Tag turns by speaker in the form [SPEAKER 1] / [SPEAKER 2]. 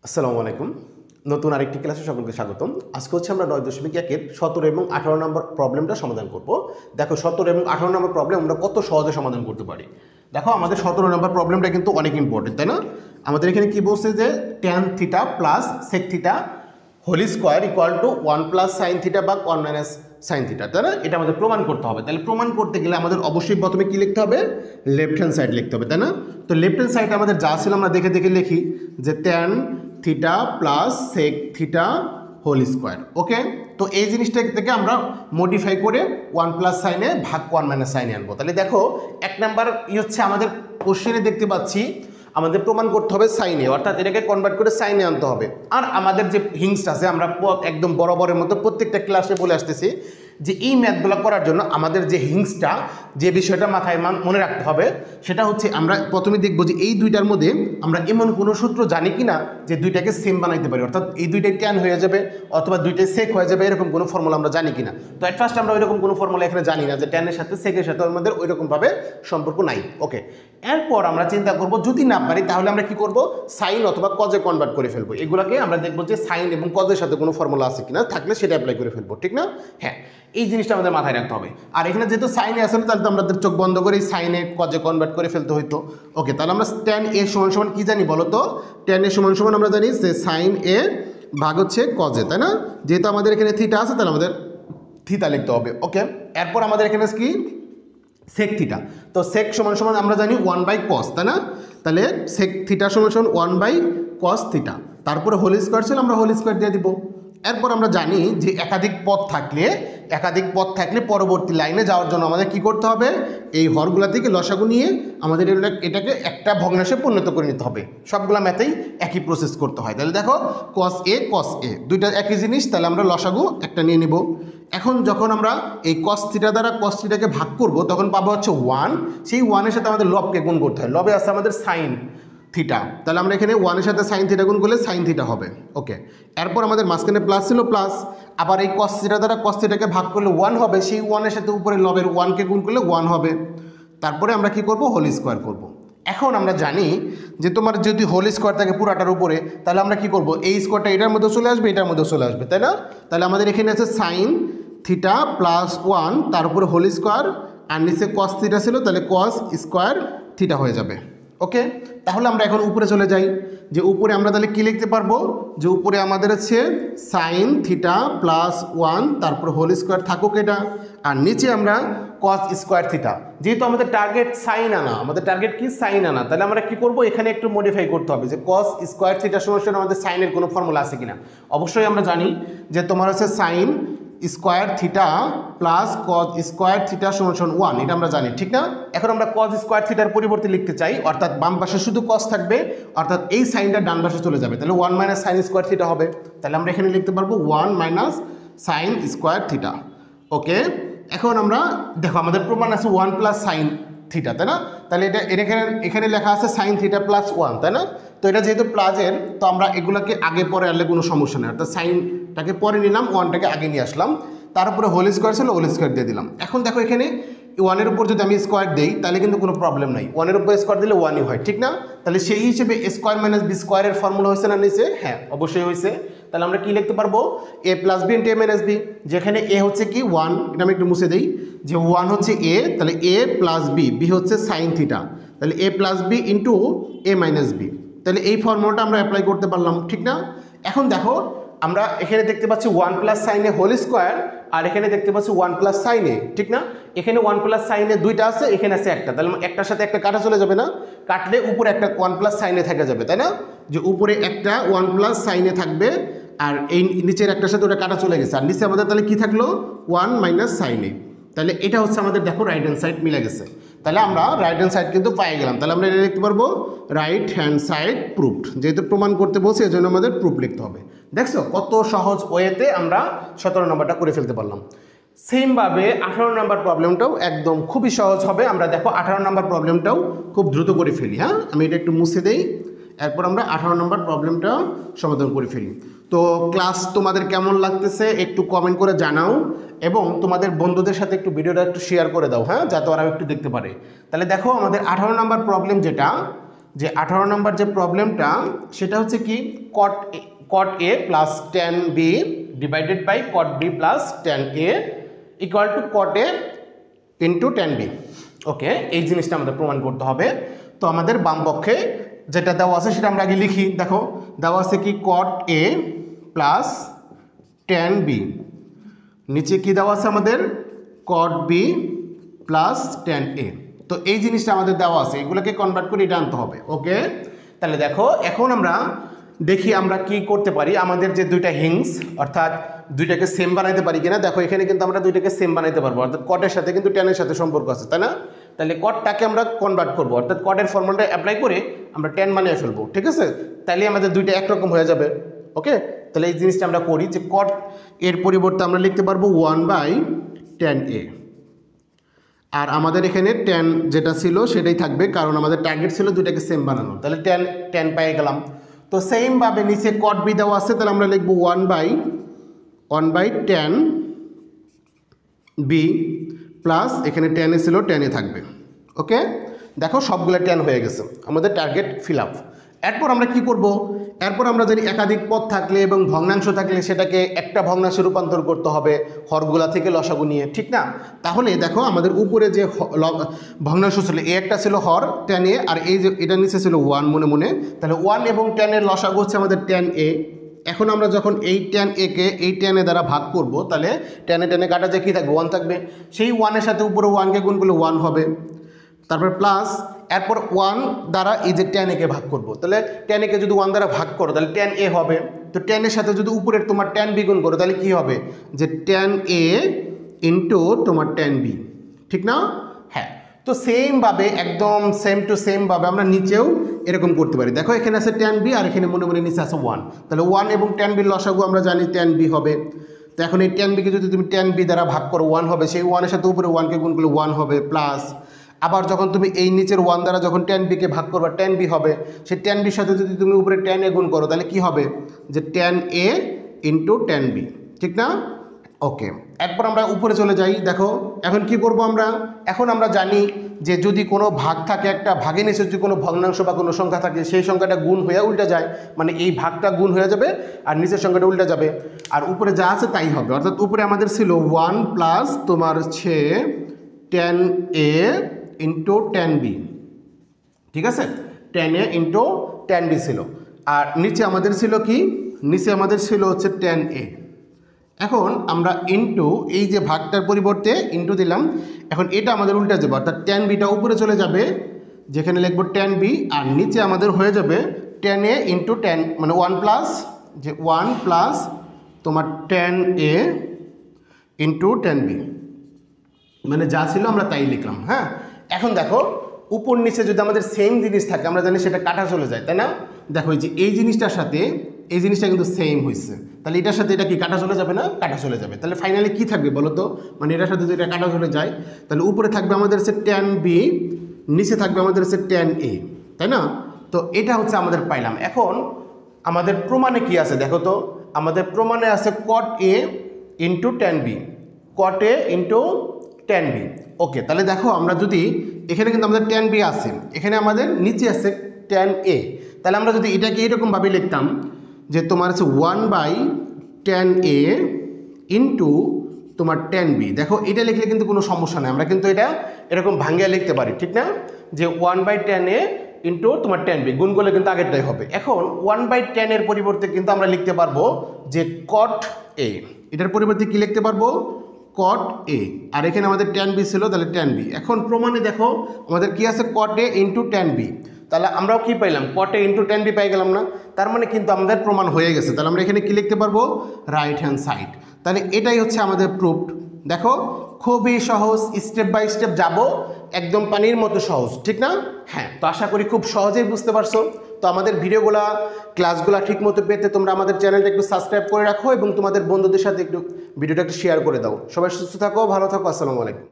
[SPEAKER 1] আসসালামু আলাইকুম। নতুন আরেকটি ক্লাসে সকলকে স্বাগতম। আজকে হচ্ছে আমরা 9.1-এর 17 এবং 18 নম্বর প্রবলেমটা সমাধান করব। দেখো 17 এবং 18 নম্বর প্রবলেম আমরা কত সহজে সমাধান করতে পারি। দেখো আমাদের 17 নম্বর প্রবলেমটা কিন্তু অনেক ইম্পর্টেন্ট, তাই না? আমাদের এখানে কি বলছে যে tan theta plus sec theta whole square equal to 1 plus sine theta বা 1 মাইনাস সাইন থিটা, তাই না? এটা আমাদের প্রমাণ করতে হবে। তাহলে প্রমাণ করতে গেলে আমাদের অবশ্যই প্রথমে কি লিখতে হবে? লেফট হ্যান্ড সাইড লিখতে হবে, তাই না? তো লেফট হ্যান্ড সাইডে আমাদের যা ছিল আমরা দেখে দেখে লিখি যে tan theta plus sec theta whole square. Okay, তো এই জিনিসটা থেকে আমরা মডিফাই করে 1 প্লাস সাইনে ভাগ 1 মাইনাস সাইনে আনবো। তাহলে দেখো এক নাম্বার হচ্ছে আমাদের কোশ্চেনে দেখতে পাচ্ছি আমাদের প্রমাণ করতে হবে সাইনে, অর্থাৎ এটাকে কনভার্ট করে সাইনে আনতে হবে। আর আমাদের যে হিংসটা আছে আমরা একদম বরাবরের মতো প্রত্যেকটা ক্লাসে বলে আসতেছি যে এই ম্যাথগুলো করার জন্য আমাদের যে হিংসটা, যে বিষয়টা মাথায় মনে রাখতে হবে সেটা হচ্ছে আমরা প্রথমে দেখবো যে এই দুইটার মধ্যে আমরা এমন কোনো সূত্র জানি কি না যে দুইটাকে সেম বানাইতে পারি, অর্থাৎ এই দুইটাই ট্যান হয়ে যাবে অথবা দুইটাই সেক হয়ে যাবে, এরকম কোনো ফর্মুলা আমরা জানি কিনা। তো অ্যাট ফার্স্ট আমরা ওইরকম কোনো ফর্মুলা এখানে জানি না যে ট্যানের সাথে সেকের সাথে আমাদের ওইরকমভাবে সম্পর্ক নাই। ওকে, এরপর আমরা চিন্তা করব যদি না পারি তাহলে আমরা কি করব, সাইন অথবা কজে কনভার্ট করে ফেলবো। এগুলোকে আমরা দেখবো যে সাইন এবং কজের সাথে কোনো ফর্মুলা আছে কিনা, থাকলে সেটা অ্যাপ্লাই করে ফেলবো, ঠিক না? হ্যাঁ, এই জিনিসটা আমাদের মাথায় রাখতে হবে। আর এখানে যেহেতু সাইনে আসলে তাহলে তো আমাদের চোখ বন্ধ করে এই সাইনে কজে কনভার্ট করে ফেলতে হইতো। ওকে, তাহলে আমরা ট্যান এ সমান সমান কি জানি বলো তো? ট্যান এ সমান সমান আমরা জানি যে সাইন এ ভাগ হচ্ছে কজে, তাই না? যেহেতু আমাদের এখানে থিটা আছে তাহলে আমাদের থিটা লিখতে হবে। ওকে, এরপর আমাদের এখানে কি সেক থিটা, তো সেক সমান সমান আমরা জানি 1 বাই কস, তাই না? তাহলে সেক থিটা সমান সমান 1 বাই কস থিটা, তারপরে হোল স্কোয়ার ছিল আমরা হোল স্কোয়ার দিয়ে দিব। এরপর আমরা জানি যে একাধিক পথ থাকলে পরবর্তী লাইনে যাওয়ার জন্য আমাদের কি করতে হবে, এই হরগুলা থেকে লসাগু নিয়ে আমাদের এটাকে একটা ভগ্নাংশে পরিণত করে নিতে হবে। সবগুলা ম্যাথেই একই প্রসেস করতে হয়। তাহলে দেখো কস এ দুইটা একই জিনিস, তাহলে আমরা লসাগু একটা নিয়ে নিব। এখন যখন আমরা এই কস থিটা দ্বারা কস থিটাকে ভাগ করব তখন পাবো হচ্ছে 1, সেই 1-এর সাথে আমাদের লবকে গুণ করতে হয়। লবে আছে আমাদের সাইন থিটা, তাহলে আমরা এখানে 1-এর সাথে সাইন থিটা গুণ করলে সাইন থিটা হবে। ওকে, এরপর আমাদের মাঝখানে প্লাস ছিল প্লাস, আবার এই কস থিটা দ্বারা কস থিটাকে ভাগ করলে 1 হবে, সেই 1-এর সাথে উপরে লবের 1কে গুণ করলে 1 হবে। তারপরে আমরা কি করব, হোল স্কোয়ার করব। এখন আমরা জানি যে তোমার যদি হোল স্কোয়ার থাকে পুরাটার উপরে, তাহলে আমরা কি করব, এই স্কোয়ারটা এটার মধ্যে চলে আসবে, এটার মধ্যে চলে আসবে, তাই না? তাহলে আমাদের এখানে আছে সাইন থিটা প্লাস 1, তার উপরে হোল স্কোয়ার, আর নিচে কস থিটা ছিল তাহলে কস স্কোয়ার থিটা হয়ে যাবে। ওকে, তাহলে আমরা এখন উপরে চলে যাই, যে উপরে আমরা তাহলে কি লিখতে পারবো, যে উপরে আমাদের আছে সাইন থিটা প্লাস 1, তারপর হোল স্কোয়ার থাকুক এটা, আর নিচে আমরা কস স্কোয়ার থিটা। যেহেতু আমাদের টার্গেট সাইন আনা, আমাদের টার্গেট কি সাইন আনা, তাহলে আমরা কি করব, এখানে একটু মডিফাই করতে হবে যে কস স্কোয়ার থিটা সমান আমাদের সাইনের কোনো ফর্মুলা আছে কিনা। অবশ্যই আমরা জানি যে তোমার আছে sine square theta plus cos square theta সমান 1, এটা আমরা জানি, ঠিক না? এখন আমরা কজ স্কোয়ার থিটার পরিবর্তে লিখতে চাই, অর্থাৎ বাম পাশে শুধু কস থাকবে, অর্থাৎ এই সাইনটা ডান পাশে চলে যাবে, তাহলে 1 মাইনাস সাইন স্কোয়ার থিটা হবে। তাহলে আমরা এখানে লিখতে পারবো 1 মাইনাস সাইন স্কোয়ার থিটা। ওকে, এখন আমরা দেখো আমাদের প্রমাণ আছে 1 প্লাস সাইন থিটা, তাই না? তাহলে এখানে লেখা আছে সাইন থিটা প্লাস 1, তাই না? তো এটা যেহেতু প্লাসের, তো আমরা এগুলোকে আগে পরে আনলে কোনো সমস্যা নেই, অর্থাৎ সাইনটাকে পরে নিলাম, 1টাকে আগে নিয়ে আসলাম, তারপরে হোল স্কোয়ার ছিল হোল স্কোয়ার দিয়ে দিলাম। এখন দেখো এখানে 1-এর উপর যদি আমি স্কোয়ার দিই তাহলে কিন্তু কোনো প্রবলেম নাই, 1-এর উপর স্কোয়ার দিলে 1ই হয়, ঠিক না? তাহলে সেই হিসেবে স্কোয়ার মাইনাস বি স্কোয়ারের ফর্মুলা হয়েছে না নিচে? হ্যাঁ, অবশ্যই হয়েছে। তাহলে আমরা কি লিখতে পারবো, এ প্লাস বি ইন্টু এ মাইনাস বি, যেখানে এ হচ্ছে কি 1, এটা আমি একটু মুছে দিই, যে 1 হচ্ছে এ, তাহলে এ প্লাস বি, বি হচ্ছে সাইন থিটা, তাহলে এ প্লাস বি ইন্টু এ মাইনাস বি, তাহলে এই ফর্মুলাটা আমরা অ্যাপ্লাই করতে পারলাম, ঠিক না? এখন দেখো আমরা এখানে দেখতে পাচ্ছি 1 প্লাস সাইনে হোল স্কোয়ার, আর এখানে দেখতে পাচ্ছি 1 প্লাস সাইনে, ঠিক না? এখানে 1 প্লাস সাইনে দুইটা আছে, এখানে আছে একটা, তাহলে একটার সাথে একটা কাটা চলে যাবে না? কাটলে উপরে একটা 1 প্লাস সাইনে থেকে যাবে, তাই না? যে উপরে একটা 1 প্লাস সাইনে থাকবে, আর এই নিচের একটার সাথে ওটা কাটা চলে গেছে, আর নিচে আমাদের তাহলে কি থাকলো 1 মাইনাস সাইনে। তাহলে এটা হচ্ছে আমাদের দেখো রাইট হ্যান্ড সাইড মিলে গেছে, তাহলে আমরা রাইট হ্যান্ড সাইড কিন্তু পেয়ে গেলাম। তাহলে আমরা এটা লিখতে পারবো রাইট হ্যান্ড সাইড প্রুফড, যেহেতু প্রমাণ করতে বলছি এজন্য আমাদের প্রুফ লিখতে হবে। দেখছো কত সহজ ওয়েতে আমরা 17 নম্বরটা করে ফেলতে পারলাম। সেমভাবে 18 নম্বর প্রবলেমটাও একদম খুবই সহজ হবে। আমরা দেখো 18 নম্বর প্রবলেমটাও খুব দ্রুত করে ফেলি। হ্যাঁ, আমি এটা একটু মুছে দেই, এরপর আমরা 18 নম্বর প্রবলেমটা সমাধান করে ফেলি। তো ক্লাস তোমাদের কেমন লাগতেছে একটু কমেন্ট করে জানাও, এবং তোমাদের বন্ধুদের সাথে একটু ভিডিওটা একটু শেয়ার করে দাও, হ্যাঁ, যাতে ওরা একটু দেখতে পারে। তাহলে দেখো আমাদের 18 নম্বর প্রবলেম যেটা, যে 18 নম্বর যে প্রবলেমটা সেটা হচ্ছে কি cot a plus tan b divided by cot b plus tan a equal to cot a into tan b। Okay, এই জিনিসটা আমাদের প্রমাণ করতে হবে। তো আমাদের বাম পক্ষে যেটা দেওয়া আছে সেটা আমরা আগে লিখি। দেখো দেওয়া আছে কি cot a plus tan b, নিচে কি দেওয়া আছে আমাদের cot b plus tan a। তো এই জিনিসটা আমাদের দেওয়া আছে, এগুলোকে কনভার্ট করে এটা আনতে হবে। ওকে, তাহলে দেখো এখন আমরা দেখি আমরা কি করতে পারি, আমাদের যে দুইটা হিংস অর্থাৎ দুইটাকে সেম বানাইতে পারি কিনা। দেখো এখানে কিন্তু আমরা দুইটাকে সেম বানাইতে পারবো, অর্থাৎ কটের সাথে কিন্তু ট্যানের সাথে সম্পর্ক আছে, তাই না? তাহলে কটটাকে আমরা কনভার্ট করবো, অর্থাৎ কটের ফর্মুলাটা অ্যাপ্লাই করে আমরা ট্যান বানিয়ে ফেলবো, ঠিক আছে? তাহলে আমাদের দুইটা একরকম হয়ে যাবে। ওকে, তাহলে এই জিনিসটা আমরা করি যে কট এর পরিবর্তে আমরা লিখতে পারবো 1/tan a, আর আমাদের এখানে ট্যান যেটা ছিল সেটাই থাকবে, কারণ আমাদের টার্গেট ছিল দুইটাকে সেম বানানো। তাহলে ট্যান পেয়ে গেলাম। তো সেমভাবে নিচে cot b দেওয়া আছে, তাহলে আমরা লিখবো 1/tan b প্লাস এখানে ট্যান এ ছিল ট্যান এ থাকবে। ওকে, দেখো সবগুলো ট্যান হয়ে গেছে, আমাদের টার্গেট ফিল আপ। এরপর আমরা কি করব, এরপর আমরা জানি একাধিক পদ থাকলে এবং ভগ্নাংশ থাকলে সেটাকে একটা ভগ্নাংশে রূপান্তর করতে হবে হরগুলা থেকে লসাগু নিয়ে, ঠিক না? তাহলে দেখো আমাদের উপরে যে ভগ্নাংশ ছিল এ একটা ছিল হর tan a, আর এই যে এটা নিচে ছিল 1 মনে মনে, তাহলে 1 এবং tan এর লসাগু হচ্ছে আমাদের tan a। এখন আমরা যখন এই tan a কে এই tan a দ্বারা ভাগ করব, তাহলে tan a কাটা যায় কি থাকবে 1 থাকবে, সেই 1 এর সাথে উপরে 1 কে গুণ করলে 1 হবে, তারপর প্লাস এরপর 1 দ্বারা এই যে tan a কে ভাগ করব, তাহলে tan a কে যদি 1 দ্বারা ভাগ করো তাহলে tan a হবে। তো tan এর সাথে যদি উপরের তোমার tan b গুণ করো তাহলে কি হবে, যে tan a ইন্টু তোমার tan b, ঠিক না? হ্যাঁ, তো সেমভাবে একদম সেম টু সেম ভাবে আমরা নিচেও এরকম করতে পারি। দেখো এখানে আছে tan b আর এখানে মনে মনে নিচে আছে 1, তাহলে 1 এবং tan b লসাগু আমরা জানি tan b হবে। তো এখন এই tan b কে যদি তুমি tan b দ্বারা ভাগ করো 1 হবে, সেই 1 এর সাথে উপরে 1 কে গুণ করলে 1 হবে, প্লাস আবার যখন তুমি এই নিচের 1 দ্বারা যখন tan b কে ভাগ করবা tan b হবে, সেই tan b সাথে যদি তুমি উপরে tan a গুণ করো তাহলে কি হবে, যে tan a into tan b, ঠিক না? ওকে, একবার আমরা উপরে চলে যাই। দেখো এখন কি করব আমরা, এখন আমরা জানি যে যদি কোনো ভাগ থাকে, একটা ভাগের নিচে যদি কোনো ভগ্নাংশ বা কোনো সংখ্যা থাকে সেই সংখ্যাটা গুণ হয়ে উল্টে যায়, মানে এই ভাগটা গুণ হয়ে যাবে আর নিচের সংখ্যাটা উল্টে যাবে, আর উপরে যা আছে তাই হবে। অর্থাৎ উপরে আমাদের ছিল 1 প্লাস তোমার হচ্ছে tan a into tan b, ঠিক আছে? tan a into tan b ছিল, আর নিচে আমাদের ছিল কি, নিচে আমাদের ছিল হচ্ছে tan a। এখন আমরা ইন্টু এই যে ভাগটার পরিবর্তে ইন্টু দিলাম, এখন এটা আমাদের উল্টে যাবে, অর্থাৎ tan b টা উপরে চলে যাবে, যেখানে লিখবো tan b, আর নিচে আমাদের হয়ে যাবে tan a ইন্টু tan, মানে 1 প্লাস যে 1 প্লাস তোমার tan a into tan b, মানে যা ছিল আমরা তাই লিখলাম। হ্যাঁ, এখন দেখো উপর নিচে যদি আমাদের সেম জিনিস থাকে আমরা জানি সেটা কাটা চলে যায়, তাই না? দেখো এই যে এই জিনিসটার সাথে এই জিনিসটা কিন্তু সেম হয়েছে, তাহলে এটার সাথে এটা কি কাটা চলে যাবে না? কাটা চলে যাবে। তাহলে ফাইনালি কি থাকবে বলো তো, মানে এটার সাথে যদি এটা কাটা চলে যায় তাহলে উপরে থাকবে আমাদের হচ্ছে tan b, নিচে থাকবে আমাদের হচ্ছে tan a, তাই না? তো এটা হচ্ছে আমাদের পাইলাম। এখন আমাদের প্রমাণে কি আছে দেখো তো, আমাদের প্রমাণে আছে cot a into tan b, cot a into tan b। ওকে, তাহলে দেখো আমরা যদি এখানে কিন্তু আমাদের tan b আছে, এখানে আমাদের নিচে আছে tan a, তাহলে আমরা যদি এটাকে এরকমভাবে লিখতাম যে তোমার আছে 1/tan a ইন্টু তোমার tan b। দেখো এটা লিখলে কিন্তু কোনো সমস্যা নেই, আমরা কিন্তু এটা এরকম ভাঙিয়ে লিখতে পারি, ঠিক না? যে 1/tan a ইন্টু তোমার tan b, গুণ করলে কিন্তু আগেরটাই হবে। এখন 1/tan এর পরিবর্তে কিন্তু আমরা লিখতে পারবো যে cot a, এটার পরিবর্তে কি লিখতে পারবো, cot a, আর এখানে আমাদের tan b ছিল, তাহলে tan b। এখন প্রমাণে দেখো আমাদের কি আছে cot a into tan b, তাহলে আমরাও কি পাইলাম, cot a into tan b পাই গেলাম না? তার মানে কিন্তু আমাদের প্রমাণ হয়ে গেছে। তাহলে আমরা এখানে কি লিখতে পারবো, রাইট হ্যান্ড সাইড। তাহলে এটাই হচ্ছে আমাদের প্রুফড। দেখো খুবই সহজ, স্টেপ বাই স্টেপ যাব, একদম পানির মতো সহজ, ঠিক না? হ্যাঁ, তো আশা করি খুব সহজেই বুঝতে পারছো। তো আমাদের ভিডিওগুলা ক্লাসগুলা ঠিক মতো পেতে তোমরা আমাদের চ্যানেলটা একটু সাবস্ক্রাইব করে রাখো এবং তোমাদের বন্ধুদের সাথে একটু ভিডিওটা একটু শেয়ার করে দাও। সবাই সুস্থ থাকো, ভালো থাকো, আসসালামু আলাইকুম।